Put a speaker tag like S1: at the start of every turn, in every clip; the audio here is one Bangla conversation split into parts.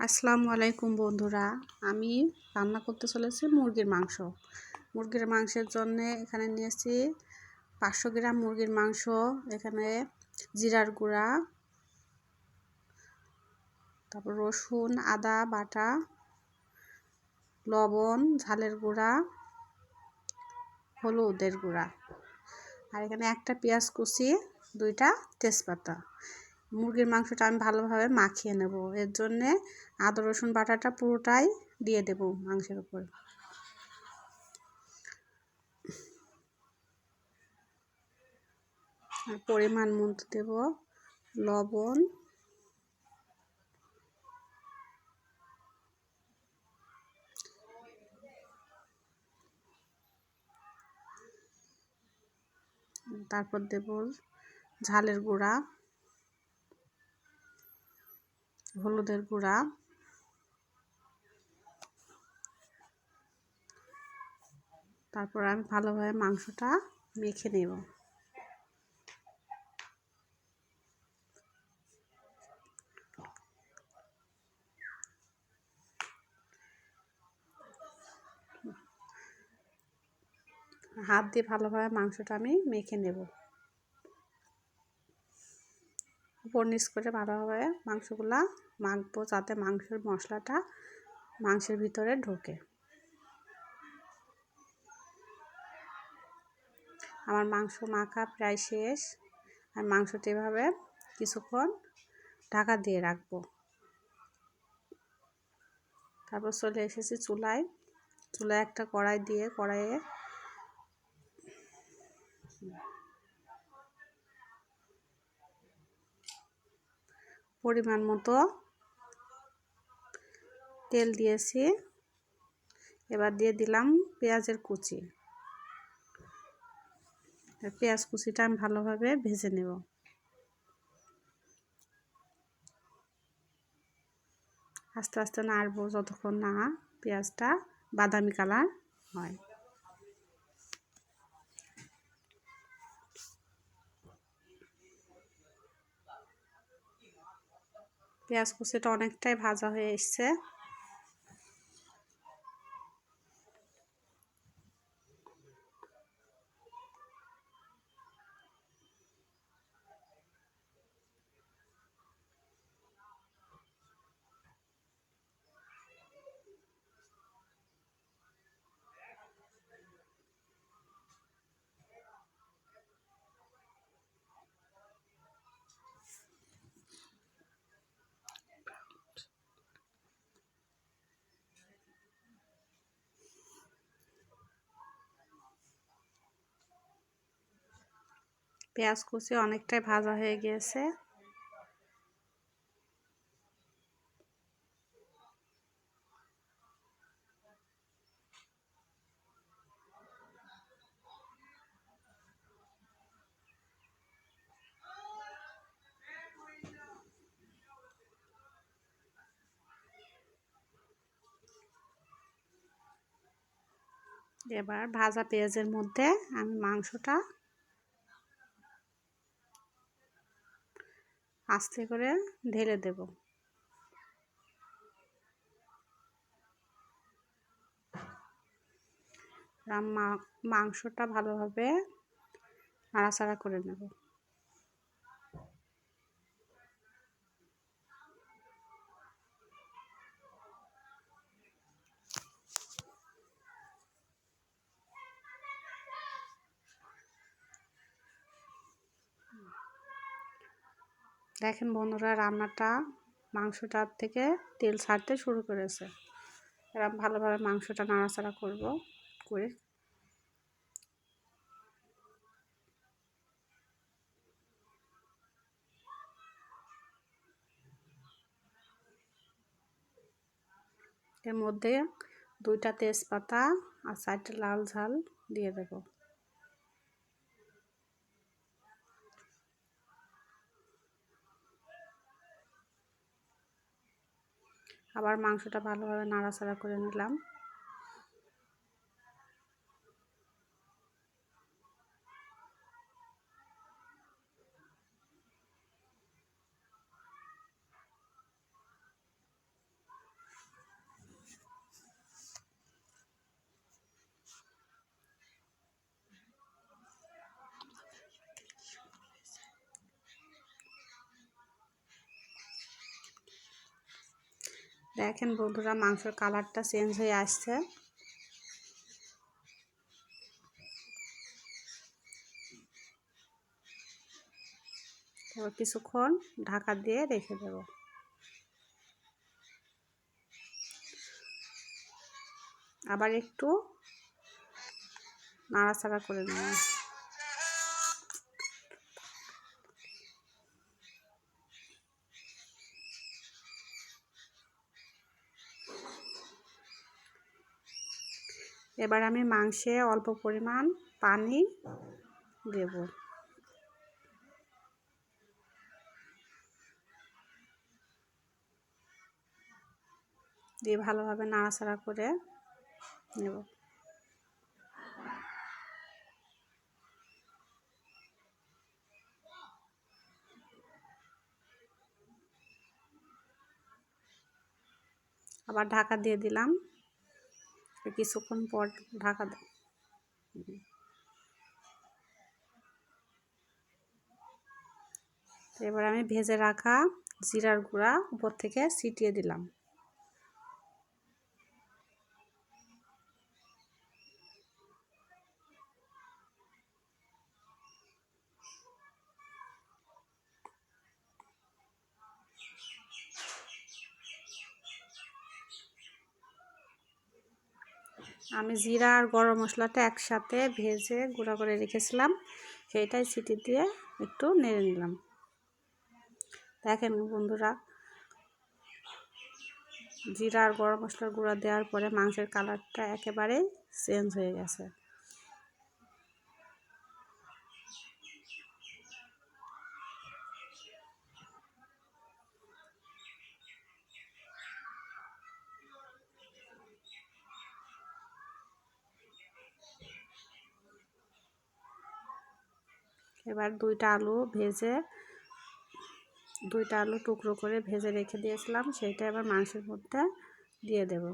S1: আসসালামু আলাইকুম বন্ধুরা, আমি রান্না করতে চলেছি মুরগির মাংস। মুরগির মাংসের জন্য এখানে নিয়েছি 500 গ্রাম মুরগির মাংস। এখানে জিরার গুঁড়া, তারপর রসুন আদা বাটা, লবণ, ঝালের গুঁড়া, হলুদের গুঁড়া, আর এখানে একটা পেঁয়াজ কুচি, 2টা তেজপাতা। মুরগির মাংসটা আমি ভালোভাবে মাখিয়ে নেব। এর জন্যে আদা রসুন বাটাটা পুরোটাই দিয়ে দেব মাংসের উপর। আর পরিমাণ মতো দেব লবণ, তারপর দেব ঝালের গুঁড়া, হলুদের গুঁড়া, তারপর আমি ভালোভাবে মাংসটা মেখে নেব। হাত দিয়ে ভালোভাবে মাংসটা আমি মেখে নেব। উপর নিচ করে ভালোভাবে মাংসগুলা মাখবো, যাতে মাংসের মশলাটা মাংসের ভিতরে ঢোকে। আমার মাংস মাখা প্রায় শেষ। আর মাংসটা এভাবে কিছুক্ষণ ঢাকা দিয়ে রাখবো। তারপর চলে এসেছি চুলায় একটা কড়াই দিয়ে কড়াইয়ে পরিমাণ মতো তেল দিয়েছি। এবার দিয়ে দিলাম পেঁয়াজের কুচি। পেঁয়াজ কুচিটা আমি ভালোভাবে ভেজে নেব। আস্তে আস্তে নাড়বো যতক্ষণ না পেঁয়াজটা বাদামি কালার হয়। পেঁয়াজ কুচিটা অনেকটাই ভাজা হয়ে এসছে। পেঁয়াজ কুচি অনেকটাই ভাজা হয়ে গিয়েছে। এবার ভাজা পেঁয়াজের মধ্যে আমি মাংসটা আস্তে করে ঢেলে দেব। মাংসটা ভালোভাবে নাড়াচাড়া করে নেব। দেখেন বন্ধুরা, রান্নাটা মাংসটার থেকে তেল ছাড়তে শুরু করেছে। এরকম ভালোভাবে মাংসটা নাড়াচাড়া করে এর মধ্যে 2টা তেজপাতা আর 4টা লাল ঝাল দিয়ে দেব। আবার মাংসটা ভালোভাবে নাড়াচাড়া করে নিলাম। দেখেন বন্ধুরা, মাংসের কালারটা চেঞ্জ হয়ে আসছে। এবার কিছুক্ষণ ঢাকা দিয়ে রেখে দেব। আবার একটু নাড়াচাড়া করে নেব। এবার আমি মাংসে অল্প পরিমাণ পানি দেব। দিয়ে ভালোভাবে নাড়াচাড়া করে নেব। আবার ঢাকা দিয়ে দিলাম। কিছুক্ষণ পর ঢাকা দেব। এবার আমি ভেজে রাখা জিরার গুঁড়া উপর থেকে ছিটিয়ে দিলাম। আমি জিরা আর গরম মশলাটা একসাথে ভেজে গুঁড়া করে রেখেছিলাম, সেইটাই ছিটি দিয়ে একটু নেড়ে নিলাম। দেখেন বন্ধুরা, জিরা আর গরম মশলার গুঁড়া দেওয়ার পরে মাংসের কালারটা একেবারে চেঞ্জ হয়ে গেছে। এবার দুইটা আলু টুকরো করে ভেজে রেখে দিয়েছিলাম, সেইটা এবার মাংসের মধ্যে দিয়ে দেব।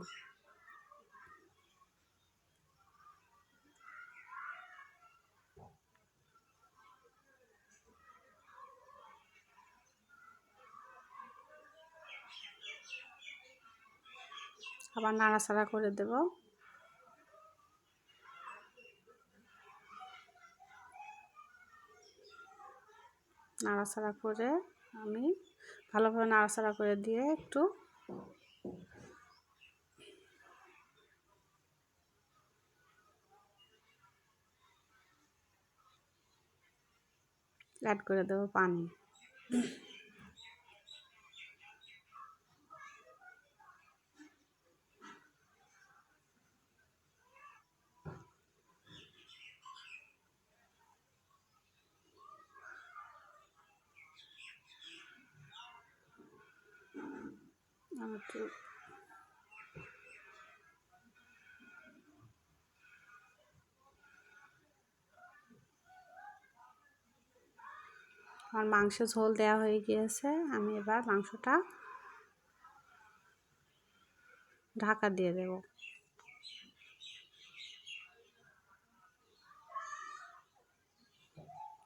S1: আবার নাড়াচাড়া করে দেব। নাড়াচাড়া করে আমি ভালোভাবে নাড়াচাড়া করে দিয়ে একটু অ্যাড করে দেব পানি। আমার মাংস ঝোল দেওয়া হয়ে গিয়েছে। আমি এবার মাংসটা ঢাকা দিয়ে দেব।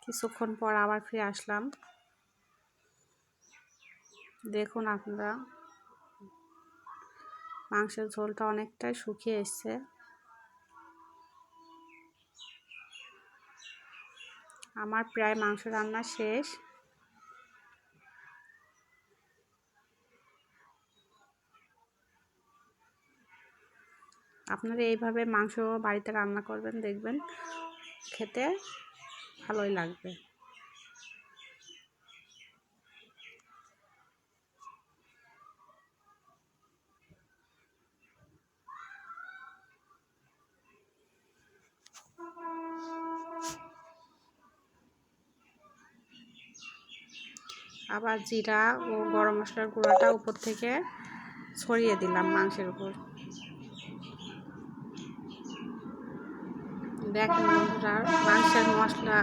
S1: কিছুক্ষণ পর আবার ফিরে আসলাম। দেখুন আপনারা, মাংসের ঝোলটা অনেকটাই শুকিয়ে এসছে। আমার প্রায় মাংস রান্না শেষ। আপনারা এইভাবে মাংস বাড়িতে রান্না করবেন, দেখবেন খেতে ভালোই লাগবে। আবার জিরা ও গরম মশলার গুঁড়োটা উপর থেকে ছড়িয়ে দিলাম মাংসের উপর। দেখেন বন্ধুরা, মাংসের মশলা